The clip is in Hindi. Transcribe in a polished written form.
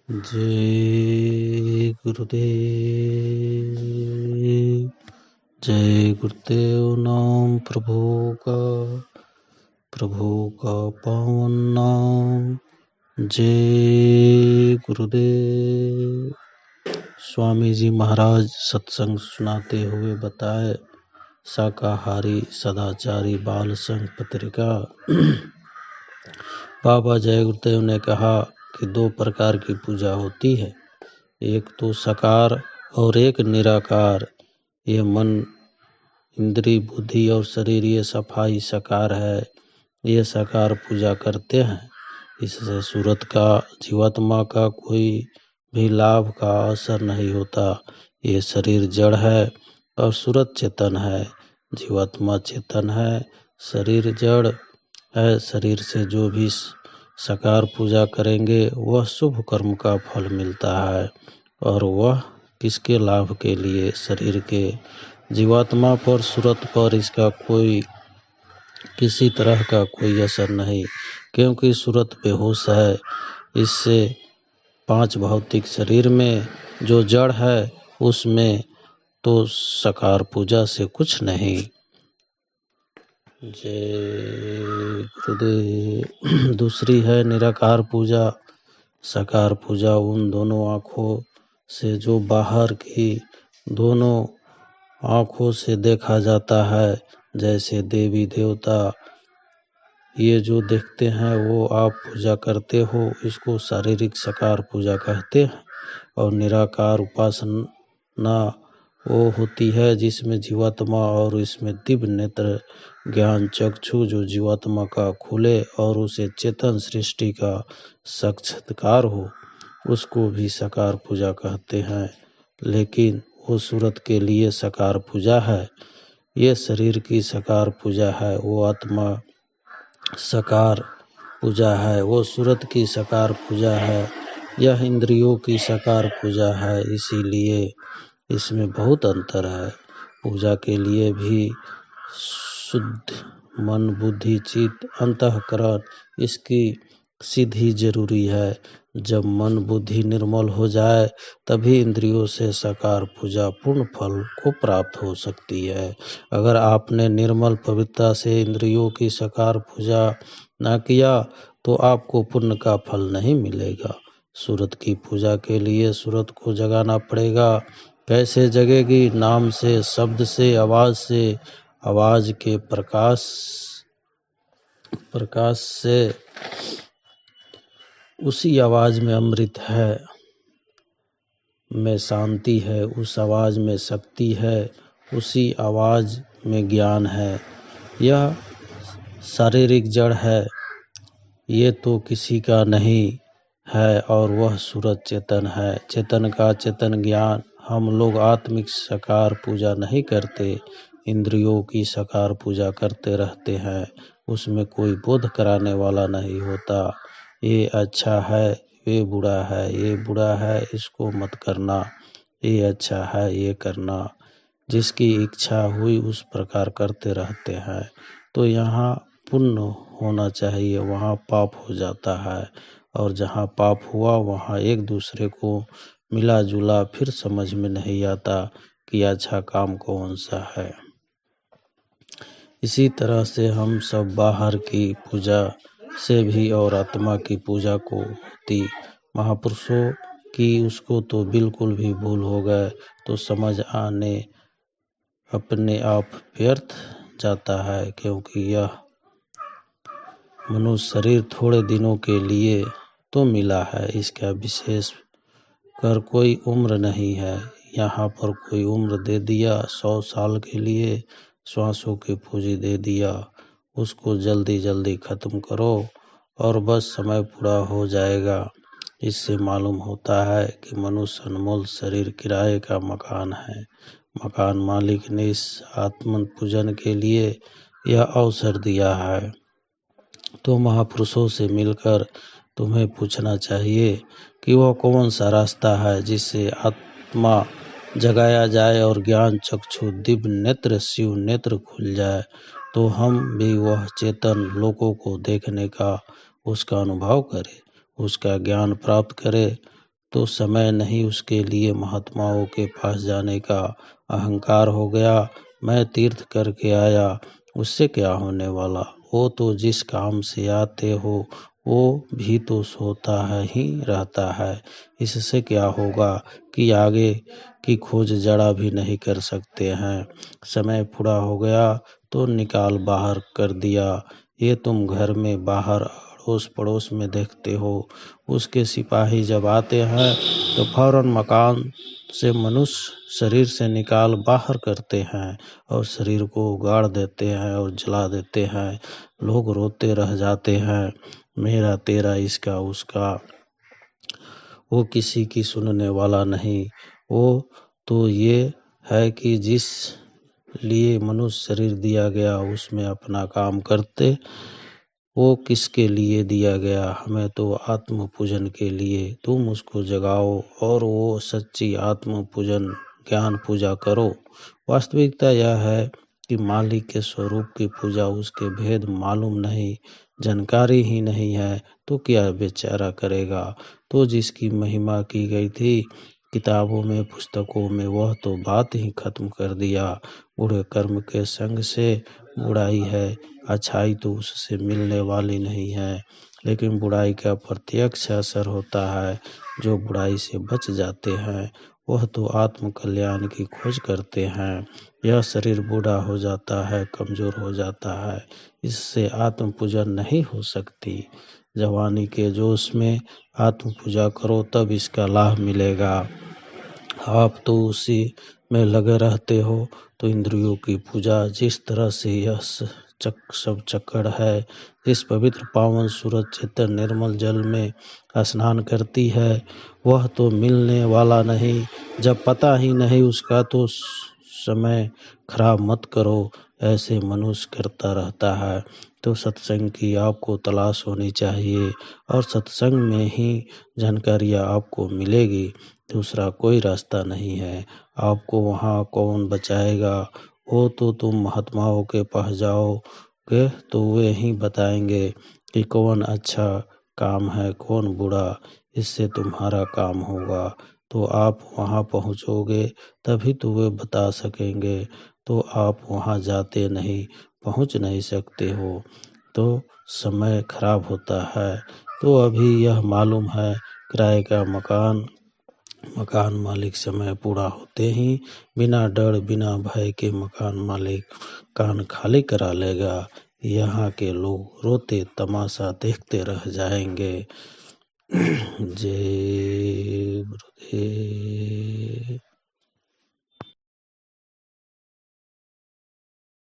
जय गुरुदेव। जय गुरुदेव। नाम प्रभु का पावन नाम। जय गुरुदेव। स्वामी जी महाराज सत्संग सुनाते हुए बताए, शाकाहारी सदाचारी बाल संघ पत्रिका। बाबा जय गुरुदेव ने कहा कि दो प्रकार की पूजा होती है, एक तो साकार और एक निराकार। ये मन, इंद्री, बुद्धि और शरीर ये सफाई साकार है। ये साकार पूजा करते हैं। इससे सूरत का, जीवात्मा का कोई भी लाभ का असर नहीं होता। ये शरीर जड़ है और सूरत चेतन है। जीवात्मा चेतन है, शरीर जड़ है। शरीर से जो भी साकार पूजा करेंगे वह शुभ कर्म का फल मिलता है, और वह किसके लाभ के लिए? शरीर के। जीवात्मा पर, सूरत पर इसका कोई किसी तरह का कोई असर नहीं, क्योंकि सूरत बेहोश है। इससे पांच भौतिक शरीर में जो जड़ है उसमें तो साकार पूजा से कुछ नहीं। जय गुरुदेव। दूसरी है निराकार पूजा। साकार पूजा उन दोनों आँखों से जो बाहर की दोनों आँखों से देखा जाता है, जैसे देवी देवता ये जो देखते हैं वो आप पूजा करते हो, इसको शारीरिक साकार पूजा कहते हैं। और निराकार उपासना वो होती है जिसमें जीवात्मा और इसमें दिव्य नेत्र ज्ञान चक्षु जो जीवात्मा का खुले और उसे चेतन सृष्टि का साक्षात्कार हो, उसको भी साकार पूजा कहते हैं। लेकिन वो सूरत के लिए साकार पूजा है। ये शरीर की साकार पूजा है, वो आत्मा साकार पूजा है, वो सूरत की साकार पूजा है। यह इंद्रियों की साकार पूजा है। इसीलिए इसमें बहुत अंतर है। पूजा के लिए भी शुद्ध मन, बुद्धि, चित्त, अंतःकरण इसकी सिद्धि जरूरी है। जब मन बुद्धि निर्मल हो जाए तभी इंद्रियों से साकार पूजा पूर्ण फल को प्राप्त हो सकती है। अगर आपने निर्मल पवित्रता से इंद्रियों की साकार पूजा ना किया तो आपको पुण्य का फल नहीं मिलेगा। सूरत की पूजा के लिए सूरत को जगाना पड़ेगा। कैसे जगेगी? नाम से, शब्द से, आवाज से। आवाज के प्रकाश से। उसी आवाज में अमृत है, में शांति है, उस आवाज में शक्ति है, उसी आवाज में ज्ञान है। यह शारीरिक जड़ है, ये तो किसी का नहीं है, और वह सूरत चेतन है। चेतन का चेतन ज्ञान। हम लोग आत्मिक साकार पूजा नहीं करते, इंद्रियों की साकार पूजा करते रहते हैं। उसमें कोई बोध कराने वाला नहीं होता। ये अच्छा है, ये बुरा है, ये बुरा है, इसको मत करना, ये अच्छा है, ये करना। जिसकी इच्छा हुई उस प्रकार करते रहते हैं। तो यहाँ पुण्य होना चाहिए, वहाँ पाप हो जाता है। और जहाँ पाप हुआ वहाँ एक दूसरे को मिला जुला, फिर समझ में नहीं आता कि अच्छा काम कौन सा है। इसी तरह से हम सब बाहर की पूजा से भी और आत्मा की पूजा को होती महापुरुषों की, उसको तो बिल्कुल भी भूल हो गए तो समझ आने अपने आप व्यर्थ जाता है। क्योंकि यह मनुष्य शरीर थोड़े दिनों के लिए तो मिला है, इसका विशेष कर कोई उम्र नहीं है। यहाँ पर कोई उम्र दे दिया, 100 साल के लिए श्वासों की पूंजी दे दिया, उसको जल्दी जल्दी खत्म करो और बस समय पूरा हो जाएगा। इससे मालूम होता है कि मनुष्य अनमोल शरीर किराए का मकान है। मकान मालिक ने इस आत्म पूजन के लिए यह अवसर दिया है। तो महापुरुषों से मिलकर तुम्हें पूछना चाहिए कि वह कौन सा रास्ता है जिससे आत्मा जगाया जाए और ज्ञान चक्षु दिव्य नेत्र शिव नेत्र खुल जाए, तो हम भी वह चेतन लोगों को देखने का, उसका अनुभव करें, उसका ज्ञान प्राप्त करें। तो समय नहीं उसके लिए महात्माओं के पास जाने का। अहंकार हो गया, मैं तीर्थ करके आया, उससे क्या होने वाला। वो तो जिस काम से आते हो वो भी तो सोता है ही रहता है। इससे क्या होगा कि आगे की खोज जरा भी नहीं कर सकते हैं। समय पूरा हो गया तो निकाल बाहर कर दिया। ये तुम घर में बाहर अड़ोस पड़ोस में देखते हो। उसके सिपाही जब आते हैं तो फौरन मकान से मनुष्य शरीर से निकाल बाहर करते हैं और शरीर को उगाड़ देते हैं और जला देते हैं। लोग रोते रह जाते हैं, मेरा तेरा इसका उसका। वो किसी की सुनने वाला नहीं। वो तो ये है कि जिस लिए मनुष्य शरीर दिया गया उसमें अपना काम करते। वो किसके लिए दिया गया, हमें तो आत्म पूजन के लिए। तुम उसको जगाओ और वो सच्ची आत्म पूजन ज्ञान पूजा करो। वास्तविकता यह है कि मालिक के स्वरूप की पूजा, उसके भेद मालूम नहीं, जानकारी ही नहीं है तो क्या बेचारा करेगा। तो जिसकी महिमा की गई थी किताबों में पुस्तकों में, वह तो बात ही खत्म कर दिया। बुरे कर्म के संग से बुराई है, अच्छाई तो उससे मिलने वाली नहीं है। लेकिन बुराई का प्रत्यक्ष असर होता है। जो बुराई से बच जाते हैं वह तो आत्म कल्याण की खोज करते हैं। यह शरीर बूढ़ा हो जाता है, कमजोर हो जाता है, इससे आत्म पूजन नहीं हो सकती। जवानी के जोश में आत्म पूजा करो तब इसका लाभ मिलेगा। आप तो उसी में लगे रहते हो। तो इंद्रियों की पूजा, जिस तरह से यह सब चक्कर है, इस पवित्र पावन सूरज चेतन निर्मल जल में स्नान करती है, वह तो मिलने वाला नहीं। जब पता ही नहीं उसका तो समय खराब मत करो। ऐसे मनुष्य करता रहता है। तो सत्संग की आपको तलाश होनी चाहिए और सत्संग में ही जानकारियाँ आपको मिलेगी। दूसरा कोई रास्ता नहीं है। आपको वहाँ कौन बचाएगा। वो तो तुम महात्माओं के पास जाओगे तो वे ही बताएंगे कि कौन अच्छा काम है कौन बुरा। इससे तुम्हारा काम होगा। तो आप वहाँ पहुँचोगे तभी तो वे बता सकेंगे। तो आप वहाँ जाते नहीं, पहुँच नहीं सकते हो तो समय खराब होता है। तो अभी यह मालूम है किराए का मकान मालिक समय पूरा होते ही बिना डर बिना भय के मकान मालिक कान खाली करा लेगा। यहाँ के लोग रोते तमाशा देखते रह जाएंगे। जय गुरुदेव।